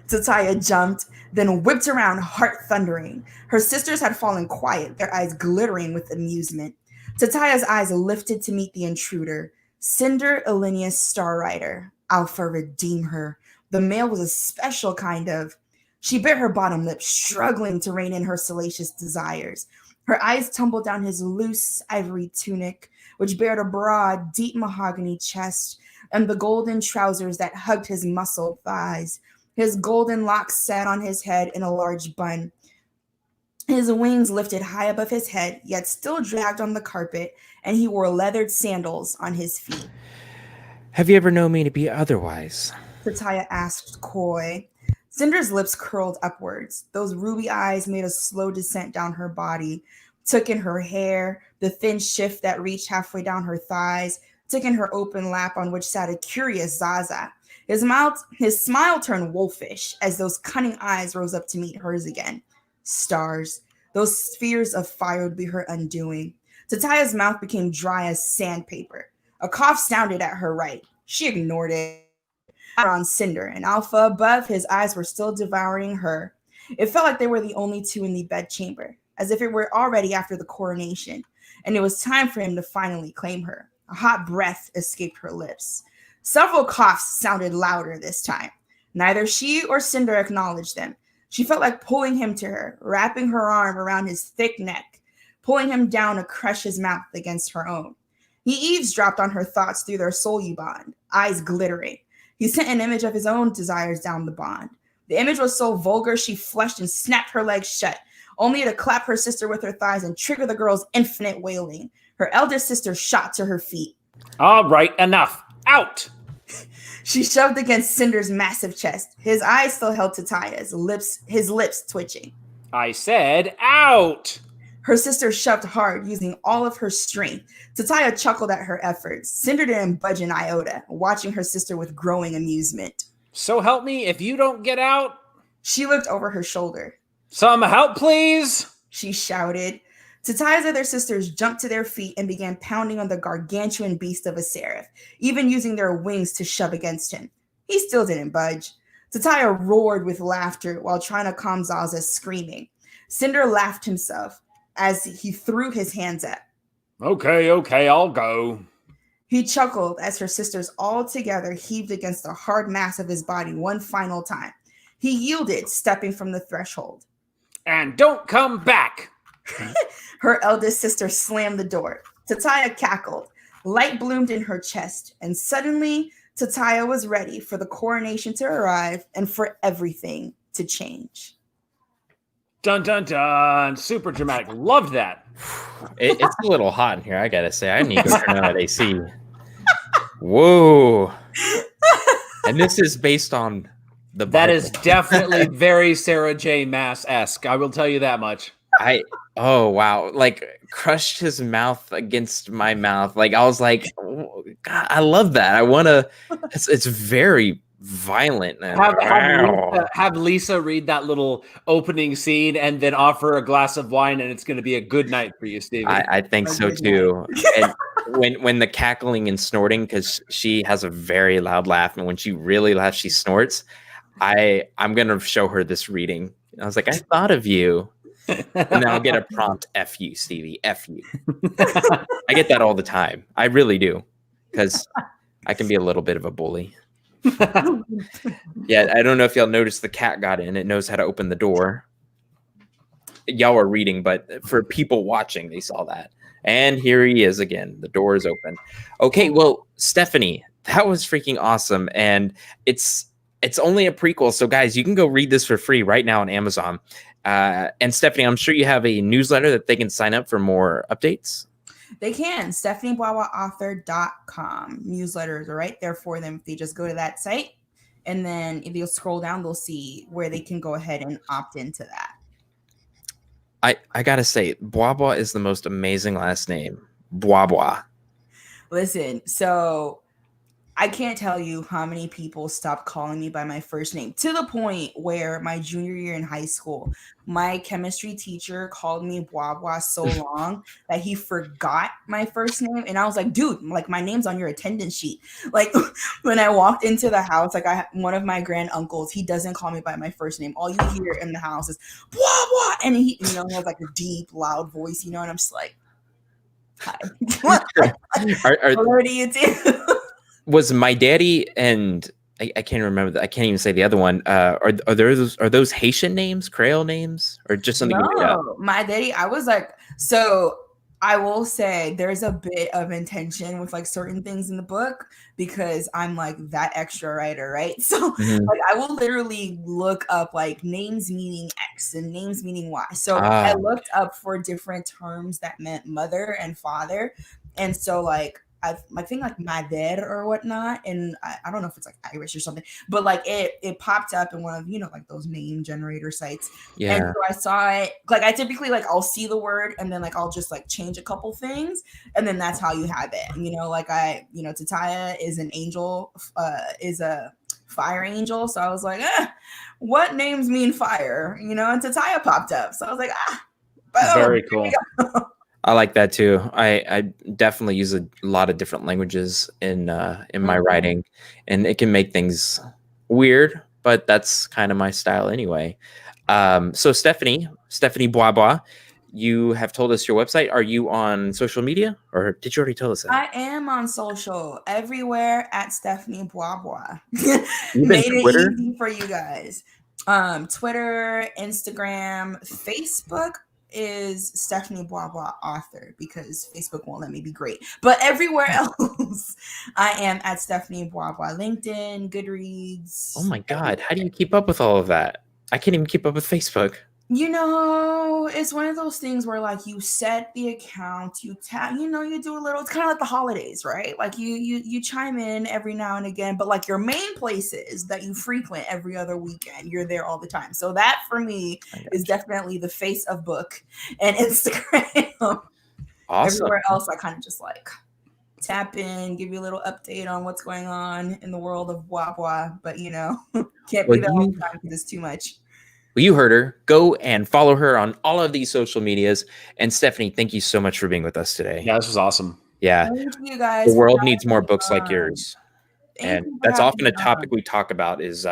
Tataya jumped, then whipped around, heart thundering. Her sisters had fallen quiet, their eyes glittering with amusement. Tataya's eyes lifted to meet the intruder. Cinder Elenius Starrider. Alpha, redeem her. The male was a special kind of. She bit her bottom lip, struggling to rein in her salacious desires. Her eyes tumbled down his loose ivory tunic, which bared a broad, deep mahogany chest, and the golden trousers that hugged his muscled thighs. His golden locks sat on his head in a large bun. His wings lifted high above his head, yet still dragged on the carpet, and he wore leathered sandals on his feet. Have you ever known me to be otherwise? Tataya asked, coy. Cinder's lips curled upwards. Those ruby eyes made a slow descent down her body, took in her hair, the thin shift that reached halfway down her thighs, took in her open lap on which sat a curious Zaza. His smile turned wolfish as those cunning eyes rose up to meet hers again. Stars. Those spheres of fire would be her undoing. Tataya's mouth became dry as sandpaper. A cough sounded at her right. She ignored it. On Cinder, and Alpha above, his eyes were still devouring her. It felt like they were the only two in the bedchamber, as if it were already after the coronation, and it was time for him to finally claim her. A hot breath escaped her lips. Several coughs sounded louder this time. Neither she or Cinder acknowledged them. She felt like pulling him to her, wrapping her arm around his thick neck, pulling him down to crush his mouth against her own. He eavesdropped on her thoughts through their soul bond, eyes glittering. He sent an image of his own desires down the bond. The image was so vulgar she flushed and snapped her legs shut, only to clap her sister with her thighs and trigger the girl's infinite wailing. Her eldest sister shot to her feet. All right, enough. Out! She shoved against Cinder's massive chest. His eyes still held Tataya's, his lips twitching. I said out! Her sister shoved hard, using all of her strength. Tataya chuckled at her efforts. Cinder didn't budge an iota, watching her sister with growing amusement. So help me if you don't get out. She looked over her shoulder. Some help, please! She shouted. Tataya's other sisters jumped to their feet and began pounding on the gargantuan beast of a seraph, even using their wings to shove against him. He still didn't budge. Tataya roared with laughter while trying to calm Zaza's screaming. Cinder laughed himself as he threw his hands up. Okay, I'll go. He chuckled as her sisters all together heaved against the hard mass of his body one final time. He yielded, stepping from the threshold. And don't come back! Her eldest sister slammed the door. Tataya cackled. Light bloomed in her chest, and suddenly Tataya was ready for the coronation to arrive and for everything to change. Dun, dun, dun. Super dramatic. Loved that. It's a little hot in here, I gotta say. I need to turn on that AC. Whoa. And this is based on the Bible. That is definitely very Sarah J. Maas-esque. I will tell you that much. Oh, wow. Like, crushed his mouth against my mouth. Like, I was like, oh, God, I love that. I want to, it's very violent. Have Lisa read that little opening scene and then offer a glass of wine, and it's going to be a good night for you, Stevie. I think so too. And when the cackling and snorting, because she has a very loud laugh, and when she really laughs, she snorts. I'm going to show her this reading. I was like, I thought of you. And then I'll get a prompt, F you, Stevie, F you. I get that all the time. I really do. Because I can be a little bit of a bully. Yeah, I don't know if y'all noticed the cat got in. It knows how to open the door. Y'all are reading, but for people watching, they saw that. And here he is again. The door is open. Okay, well, Stephanie, that was freaking awesome. And it's only a prequel. So guys, you can go read this for free right now on Amazon. And Stephanie, I'm sure you have a newsletter that they can sign up for more updates. They can. StephanieBwaBwaAuthor.com. Newsletters are right there for them. If they just go to that site, and then if you'll scroll down, they'll see where they can go ahead and opt into that. I gotta say, BwaBwa is the most amazing last name. BwaBwa. Listen, so I can't tell you how many people stopped calling me by my first name, to the point where my junior year in high school, my chemistry teacher called me BwaBwa so long that he forgot my first name. And I was like, dude, like, my name's on your attendance sheet. Like, when I walked into the house, like, one of my grand uncles, he doesn't call me by my first name. All you hear in the house is BwaBwa. And he, he has like a deep, loud voice, and I'm just like, hi. What do you do? Was my daddy and I can't remember that. I can't even say the other one. Are those Haitian names, Creole names, or just something you made up? My daddy, I was like, so I will say there's a bit of intention with like certain things in the book because I'm like that extra writer, right? So like I will literally look up like names meaning X and names meaning Y. So I looked up for different terms that meant mother and father, and so like I think like Mader or whatnot, and I don't know if it's like Irish or something, but like it popped up in one of like those name generator sites. Yeah. And so I saw it. Like I typically like I'll see the word and then like I'll just like change a couple things, and then that's how you have it. Like Tataya is an angel, is a fire angel. So I was like, what names mean fire? And Tataya popped up. So I was like, very cool. I like that too. I definitely use a lot of different languages in my writing, and it can make things weird, but that's kind of my style anyway. So Stephanie BwaBwa, you have told us your website. Are you on social media, or did you already tell us that? I am on social everywhere at Stephanie BwaBwa. Made it easy for you guys. Twitter, Instagram, Facebook is Stephanie BwaBwa Author, because Facebook won't let me be great. But everywhere else, I am at Stephanie BwaBwa. LinkedIn, Goodreads. Oh my God. How do you keep up with all of that? I can't even keep up with Facebook. It's one of those things where like you set the account, you do a little, it's kind of like the holidays, right? Like you chime in every now and again, but like your main places that you frequent every other weekend, you're there all the time. So that for me is definitely the face of book and Instagram. Awesome. Everywhere else, I kind of just like tap in, give you a little update on what's going on in the world of BwaBwa, but can't be there all the time because it's too much. Well, you heard her. Go and follow her on all of these social medias. And Stephanie, thank you so much for being with us today. Yeah, this was awesome. Yeah. Thank you guys. The world needs more books like yours. And that's often a topic we talk about is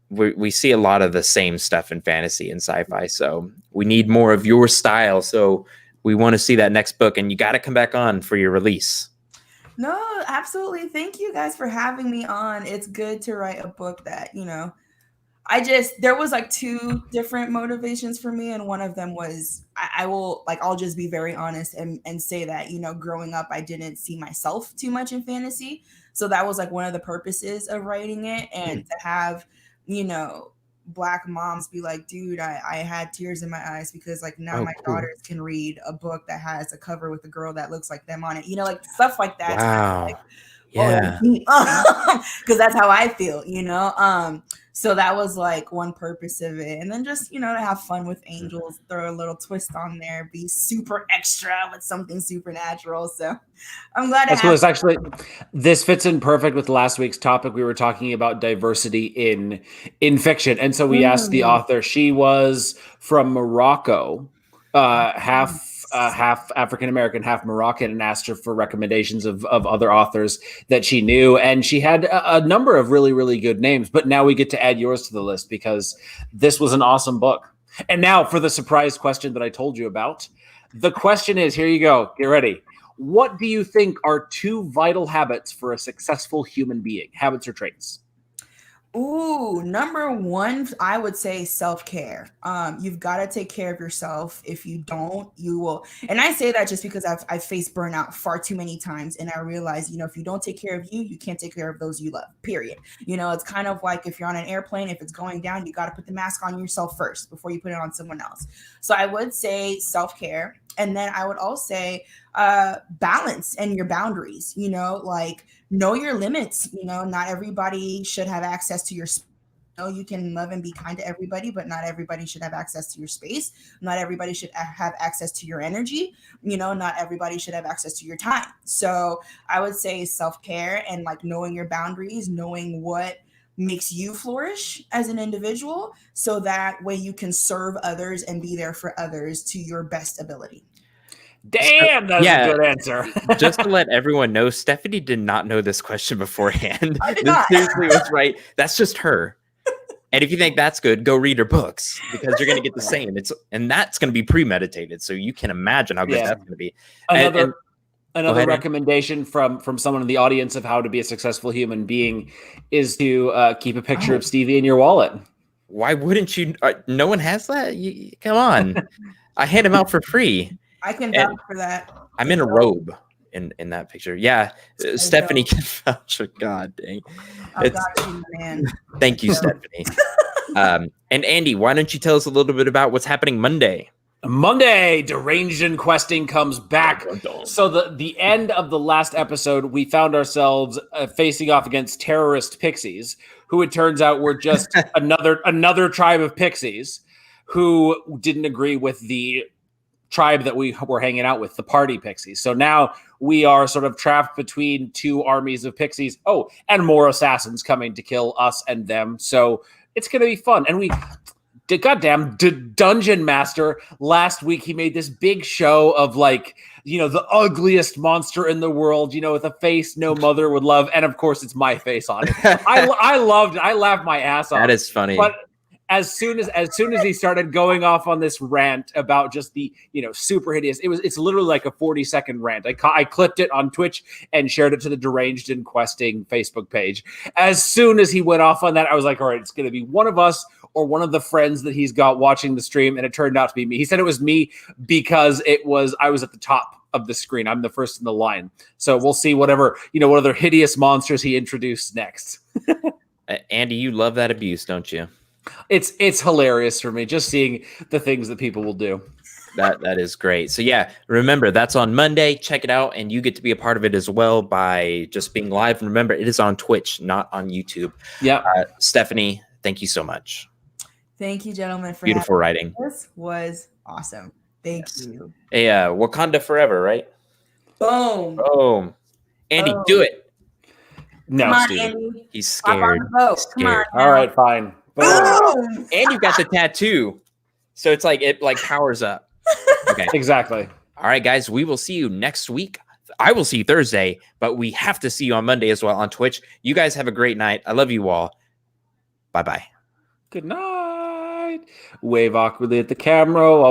we see a lot of the same stuff in fantasy and sci-fi. So we need more of your style. So we want to see that next book, and you got to come back on for your release. No, absolutely. Thank you guys for having me on. It's good to write a book that, there was like two different motivations for me. And one of them was, I'll just be very honest and say that, growing up, I didn't see myself too much in fantasy. So that was like one of the purposes of writing it. And to have, Black moms be like, dude, I had tears in my eyes because like now my daughters can read a book that has a cover with a girl that looks like them on it, like stuff like that. Wow. Like, yeah. Because that's how I feel, So that was like one purpose of it. And then just, to have fun with angels, throw a little twist on there, be super extra with something supernatural. So I'm glad that's cool. It's actually, this fits in perfect with last week's topic. We were talking about diversity in fiction. And so we asked the author, she was from Morocco, half African-American, half Moroccan, and asked her for recommendations of other authors that she knew. And she had a number of really, really good names, but now we get to add yours to the list because this was an awesome book. And now for the surprise question that I told you about. The question is, here you go. Get ready. What do you think are 2 vital habits for a successful human being? Habits or traits? Ooh, number one, I would say self-care. You've got to take care of yourself. If you don't, you will. And I say that just because I've faced burnout far too many times. And I realize, if you don't take care of you, you can't take care of those you love, period. It's kind of like if you're on an airplane, if it's going down, you got to put the mask on yourself first before you put it on someone else. So I would say self-care. And then I would also say balance and your boundaries, like know your limits. Not everybody should have access to your space. You can love and be kind to everybody, but not everybody should have access to your space. Not everybody should have access to your energy. Not everybody should have access to your time. So I would say self-care and like knowing your boundaries, knowing what makes you flourish as an individual, so that way you can serve others and be there for others to your best ability. Damn, that's a good answer. Just to let everyone know, Stephanie did not know this question beforehand. I did this not. seriously was right. That's just her. And if you think that's good, go read her books, because you're going to get the same. And that's going to be premeditated. So you can imagine how good that's going to be. Another recommendation from someone in the audience of how to be a successful human being is to keep a picture of Stevie in your wallet. Why wouldn't you? No one has that? Come on. I hand them out for free. I can vouch for that. I'm in a robe in that picture. Yeah, Stephanie can vouch. God dang. I got you, man. Thank you, Stephanie. And Andy, why don't you tell us a little bit about what's happening Monday? Monday, Deranged and Questing comes back. So the end of the last episode, we found ourselves facing off against terrorist pixies, who it turns out were just another tribe of pixies who didn't agree with the tribe that we were hanging out with, the party pixies. So now we are sort of trapped between two armies of pixies. Oh, and more assassins coming to kill us and them. So it's going to be fun. And goddamn Dungeon Master last week, he made this big show of like, the ugliest monster in the world, with a face no mother would love. And of course it's my face on it. I loved it. I laughed my ass off. That is funny. But as soon as he started going off on this rant about just the, super hideous, it's literally like a 40-second rant. I clipped it on Twitch and shared it to the Deranged and Questing Facebook page. As soon as he went off on that, I was like, all right, it's going to be one of us or one of the friends that he's got watching the stream. And it turned out to be me. He said it was me because I was at the top of the screen. I'm the first in the line. So we'll see what other hideous monsters he introduced next. Andy, you love that abuse, don't you? It's hilarious for me just seeing the things that people will do. That is great. So yeah, remember that's on Monday. Check it out, and you get to be a part of it as well by just being live. And remember, it is on Twitch, not on YouTube. Yeah. Stephanie, thank you so much. Thank you, gentlemen, for beautiful writing. This was awesome. Thank you. Hey, Wakanda forever, right? Boom. Boom. Andy, do it. No, come on, Steve. Andy. He's scared. He's scared. Come on, all right, fine. Boom. And you've got the tattoo. So it's like it powers up. Okay. Exactly. All right, guys. We will see you next week. I will see you Thursday, but we have to see you on Monday as well on Twitch. You guys have a great night. I love you all. Bye-bye. Good night. Wave awkwardly at the camera while